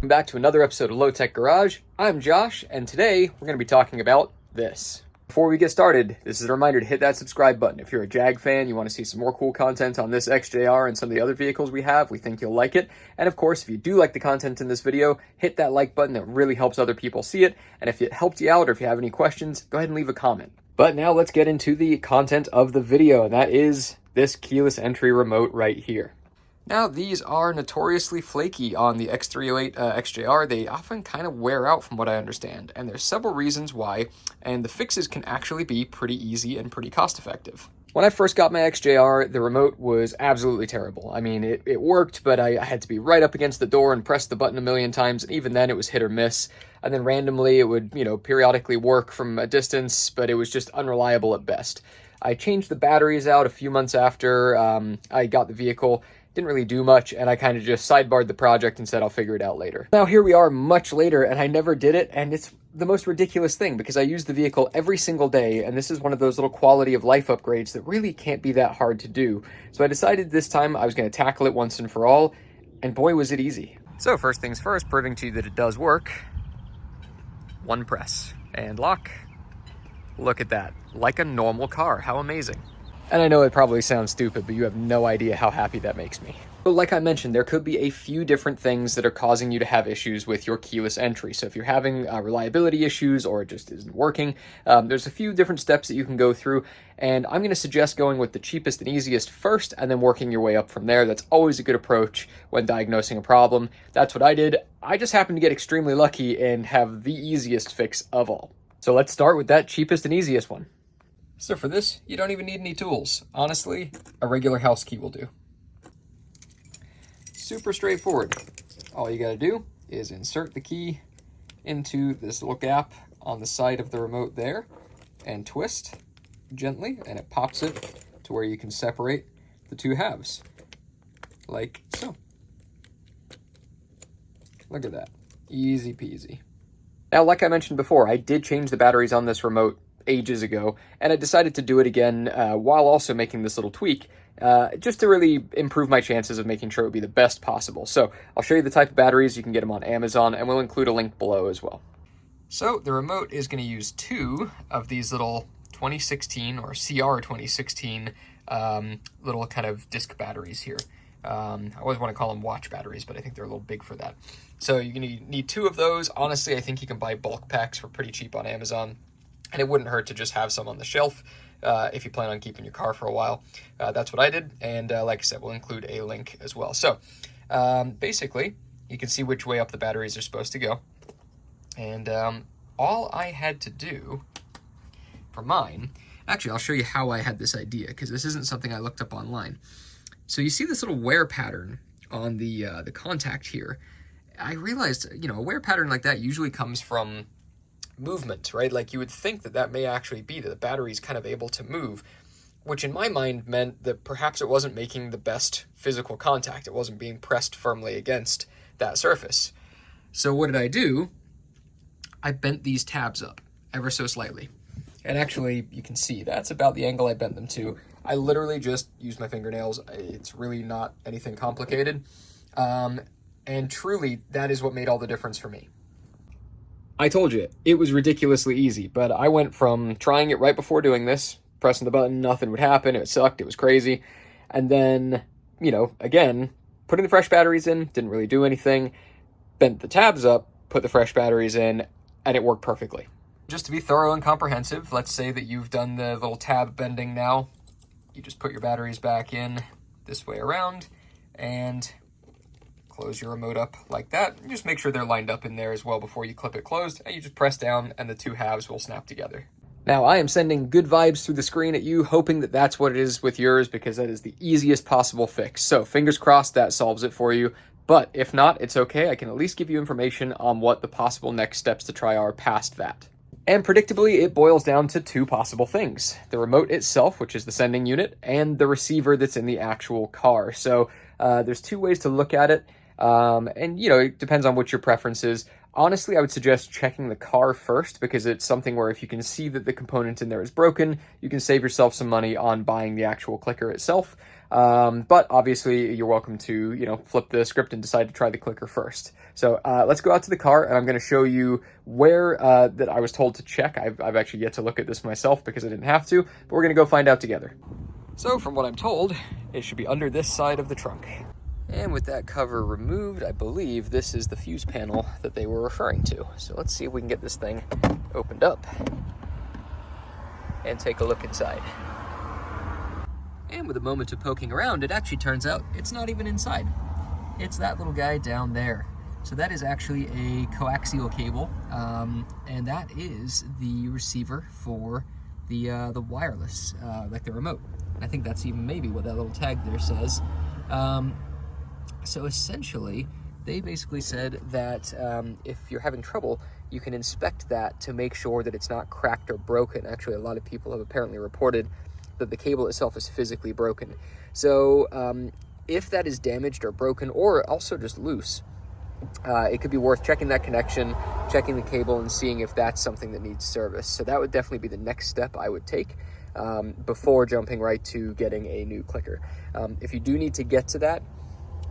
Welcome back to another episode of Low Tech Garage. I'm Josh, and today we're going to be talking about this. Before we get started, this is a reminder to hit that subscribe button. If you're a Jag fan, you want to see some more cool content on this XJR and some of the other vehicles we have, we think you'll like it. And of course, if you do like the content in this video, hit that like button. It really helps other people see it. And if it helped you out or if you have any questions, go ahead and leave a comment. But now let's get into the content of the video, and that is this keyless entry remote right here. Now, these are notoriously flaky on the X308 XJR. They often kind of wear out from what I understand, and there's several reasons why, and the fixes can actually be pretty easy and pretty cost effective. When I first got my XJR, the remote was absolutely terrible. I mean, it worked, but I had to be right up against the door and press the button a million times, and even then it was hit or miss. And then randomly it would, periodically work from a distance, but it was just unreliable at best. I changed the batteries out a few months after I got the vehicle. Didn't really do much, and I kind of just sidebarred the project and said I'll figure it out later. Now here we are much later, and I never did it, and it's the most ridiculous thing because I use the vehicle every single day, and this is one of those little quality of life upgrades that really can't be that hard to do. So I decided this time I was going to tackle it once and for all, and boy was it easy. So first things first, proving to you that it does work. One press, and lock. Look at that, like a normal car, how amazing. And I know it probably sounds stupid, but you have no idea how happy that makes me. But like I mentioned, there could be a few different things that are causing you to have issues with your keyless entry. So if you're having reliability issues or it just isn't working, there's a few different steps that you can go through. And I'm going to suggest going with the cheapest and easiest first and then working your way up from there. That's always a good approach when diagnosing a problem. That's what I did. I just happened to get extremely lucky and have the easiest fix of all. So let's start with that cheapest and easiest one. So for this, you don't even need any tools. Honestly, a regular house key will do. Super straightforward. All you gotta do is insert the key into this little gap on the side of the remote there and twist gently, and it pops it to where you can separate the two halves, like so. Look at that, easy peasy. Now, like I mentioned before, I did change the batteries on this remote ages ago, and I decided to do it again while also making this little tweak just to really improve my chances of making sure it would be the best possible. So I'll show you the type of batteries. You can get them on Amazon, and we'll include a link below as well. So the remote is going to use two of these little 2016 or CR 2016 little kind of disc batteries here. I always want to call them watch batteries, but I think they're a little big for that. So you're going to need two of those. Honestly, I think you can buy bulk packs for pretty cheap on Amazon. And it wouldn't hurt to just have some on the shelf if you plan on keeping your car for a while. That's what I did. And like I said, we'll include a link as well. So basically, you can see which way up the batteries are supposed to go. And all I had to do for mine, actually, I'll show you how I had this idea, because this isn't something I looked up online. So you see this little wear pattern on the contact here. I realized, a wear pattern like that usually comes from movement, right? Like you would think that may actually be that the battery's kind of able to move, which in my mind meant that perhaps it wasn't making the best physical contact. It wasn't being pressed firmly against that surface. So what did I do? I bent these tabs up ever so slightly. And actually, you can see that's about the angle I bent them to. I literally just used my fingernails. It's really not anything complicated. And truly, that is what made all the difference for me. I told you, it was ridiculously easy, but I went from trying it right before doing this, pressing the button, nothing would happen, it sucked, it was crazy, and then, again, putting the fresh batteries in, didn't really do anything, bent the tabs up, put the fresh batteries in, and it worked perfectly. Just to be thorough and comprehensive, let's say that you've done the little tab bending now. You just put your batteries back in this way around, and close your remote up like that. You just make sure they're lined up in there as well before you clip it closed, and you just press down and the two halves will snap together. Now, I am sending good vibes through the screen at you, hoping that that's what it is with yours, because that is the easiest possible fix. So fingers crossed that solves it for you. But if not, it's okay. I can at least give you information on what the possible next steps to try are past that. And predictably, it boils down to two possible things: the remote itself, which is the sending unit, and the receiver that's in the actual car. So there's two ways to look at it. And it depends on what your preference is. Honestly, I would suggest checking the car first, because it's something where if you can see that the component in there is broken, you can save yourself some money on buying the actual clicker itself. But obviously you're welcome to, flip the script and decide to try the clicker first. So let's go out to the car, and I'm going to show you where that I was told to check. I've actually yet to look at this myself because I didn't have to, but we're going to go find out together. So from what I'm told, it should be under this side of the trunk. And with that cover removed, I believe this is the fuse panel that they were referring to. So let's see if we can get this thing opened up and take a look inside. And with a moment of poking around, it actually turns out it's not even inside. It's that little guy down there. So that is actually a coaxial cable, and that is the receiver for the wireless, like the remote. I think that's even maybe what that little tag there says. So essentially, they basically said that if you're having trouble, you can inspect that to make sure that it's not cracked or broken. Actually, a lot of people have apparently reported that the cable itself is physically broken. So if that is damaged or broken, or also just loose, it could be worth checking that connection, checking the cable, and seeing if that's something that needs service. So that would definitely be the next step I would take before jumping right to getting a new clicker. If you do need to get to that,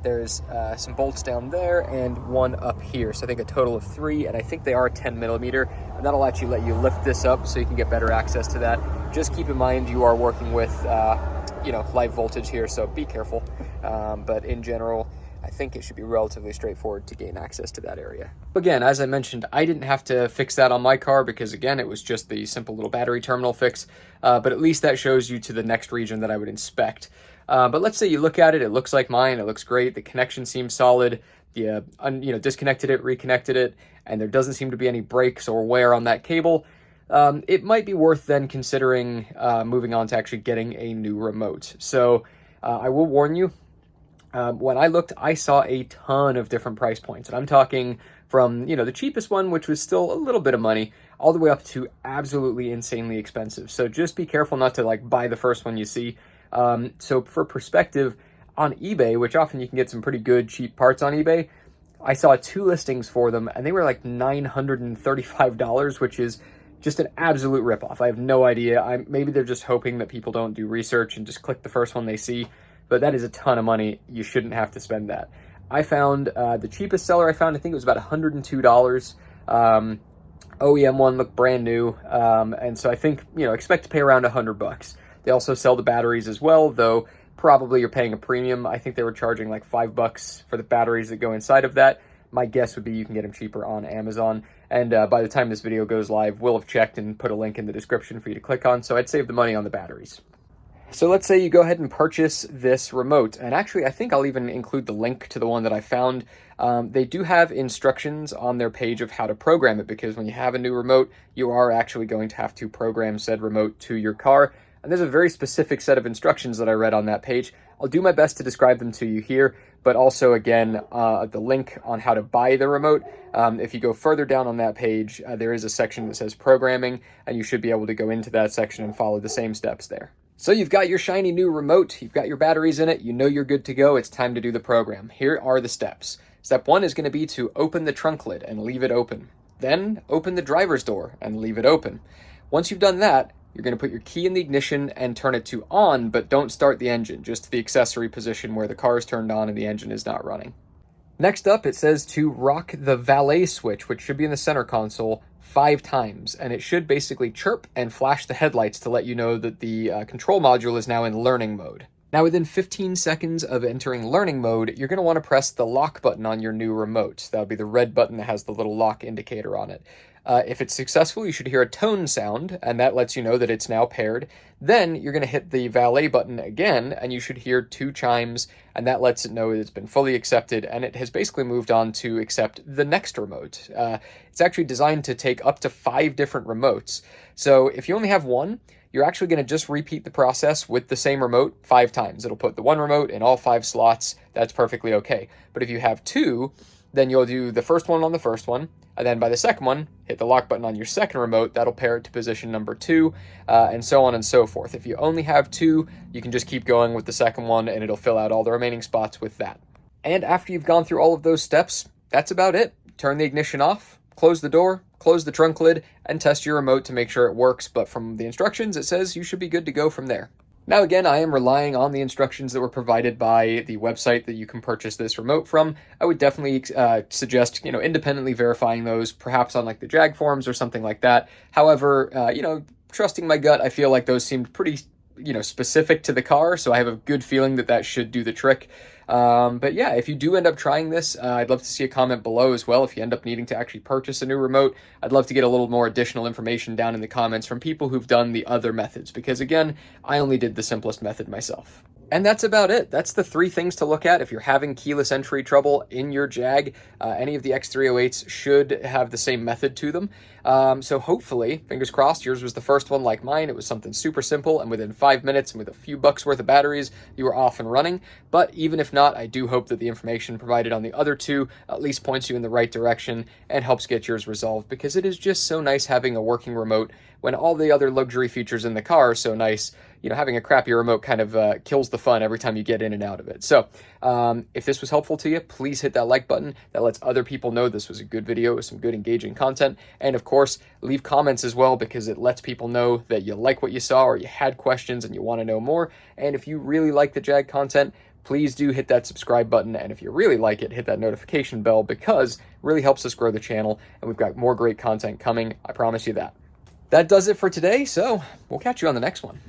there's some bolts down there and one up here. So I think a total of 3, and I think they are 10 millimeter, and that'll actually let you lift this up so you can get better access to that. Just keep in mind you are working with, live voltage here, so be careful. But in general, I think it should be relatively straightforward to gain access to that area. Again, as I mentioned, I didn't have to fix that on my car because, again, it was just the simple little battery terminal fix. But at least that shows you to the next region that I would inspect. But let's say you look at it, it looks like mine, it looks great, the connection seems solid, you disconnected it, reconnected it, and there doesn't seem to be any breaks or wear on that cable. It might be worth then considering moving on to actually getting a new remote. So I will warn you, when I looked, I saw a ton of different price points, and I'm talking from, the cheapest one, which was still a little bit of money, all the way up to absolutely insanely expensive. So just be careful not to buy the first one you see. So for perspective, on eBay, which often you can get some pretty good cheap parts on eBay, I saw 2 listings for them, and they were like $935, which is just an absolute ripoff. I have no idea. Maybe they're just hoping that people don't do research and just click the first one they see, but that is a ton of money. You shouldn't have to spend that. I found the cheapest seller I think it was about $102. OEM one looked brand new, and so I think, expect to pay around $100. They also sell the batteries as well, though probably you're paying a premium. I think they were charging like $5 for the batteries that go inside of that. My guess would be you can get them cheaper on Amazon. And by the time this video goes live, we'll have checked and put a link in the description for you to click on. So I'd save the money on the batteries. So let's say you go ahead and purchase this remote. And actually, I think I'll even include the link to the one that I found. They do have instructions on their page of how to program it, because when you have a new remote, you are actually going to have to program said remote to your car. And there's a very specific set of instructions that I read on that page. I'll do my best to describe them to you here, but also, again, the link on how to buy the remote. If you go further down on that page, there is a section that says programming, and you should be able to go into that section and follow the same steps there. So you've got your shiny new remote, you've got your batteries in it, you know you're good to go, it's time to do the program. Here are the steps. Step 1 is going to be to open the trunk lid and leave it open. Then open the driver's door and leave it open. Once you've done that, you're going to put your key in the ignition and turn it to on, but don't start the engine, just the accessory position where the car is turned on and the engine is not running. Next up, it says to rock the valet switch, which should be in the center console, 5 times, and it should basically chirp and flash the headlights to let you know that the control module is now in learning mode. Now, within 15 seconds of entering learning mode, you're going to want to press the lock button on your new remote. That would be the red button that has the little lock indicator on it. If it's successful, you should hear a tone sound, and that lets you know that it's now paired. Then you're going to hit the valet button again, and you should hear 2 chimes, and that lets it know it's been fully accepted, and it has basically moved on to accept the next remote. It's actually designed to take up to 5 different remotes. So if you only have one, you're actually going to just repeat the process with the same remote 5 times. It'll put the one remote in all 5 slots. That's perfectly okay. But if you have 2, then you'll do the first one on the first one, and then by the second one, hit the lock button on your second remote. That'll pair it to position number 2, and so on and so forth. If you only have 2, you can just keep going with the second one, and it'll fill out all the remaining spots with that. And after you've gone through all of those steps, that's about it. Turn the ignition off, close the door, close the trunk lid, and test your remote to make sure it works. But from the instructions, it says you should be good to go from there. Now, again, I am relying on the instructions that were provided by the website that you can purchase this remote from. I would definitely suggest, independently verifying those, perhaps on like the Jag forums or something like that. However, trusting my gut, I feel like those seemed pretty, specific to the car, so I have a good feeling that that should do the trick. But yeah, if you do end up trying this, I'd love to see a comment below as well. If you end up needing to actually purchase a new remote, I'd love to get a little more additional information down in the comments from people who've done the other methods, because again, I only did the simplest method myself. And that's about it. That's the 3 things to look at if you're having keyless entry trouble in your Jag. Any of the X308s should have the same method to them. So hopefully, fingers crossed, yours was the first one like mine. It was something super simple, and within 5 minutes and with a few bucks worth of batteries, you were off and running. But even if not, I do hope that the information provided on the other 2 at least points you in the right direction and helps get yours resolved, because it is just so nice having a working remote when all the other luxury features in the car are so nice. Having a crappy remote kind of kills the fun every time you get in and out of it. So if this was helpful to you, please hit that like button. That lets other people know this was a good video with some good engaging content. And of course, leave comments as well, because it lets people know that you like what you saw or you had questions and you want to know more. And if you really like the Jag content, please do hit that subscribe button. And if you really like it, hit that notification bell, because it really helps us grow the channel. And we've got more great content coming. I promise you that. That does it for today. So we'll catch you on the next one.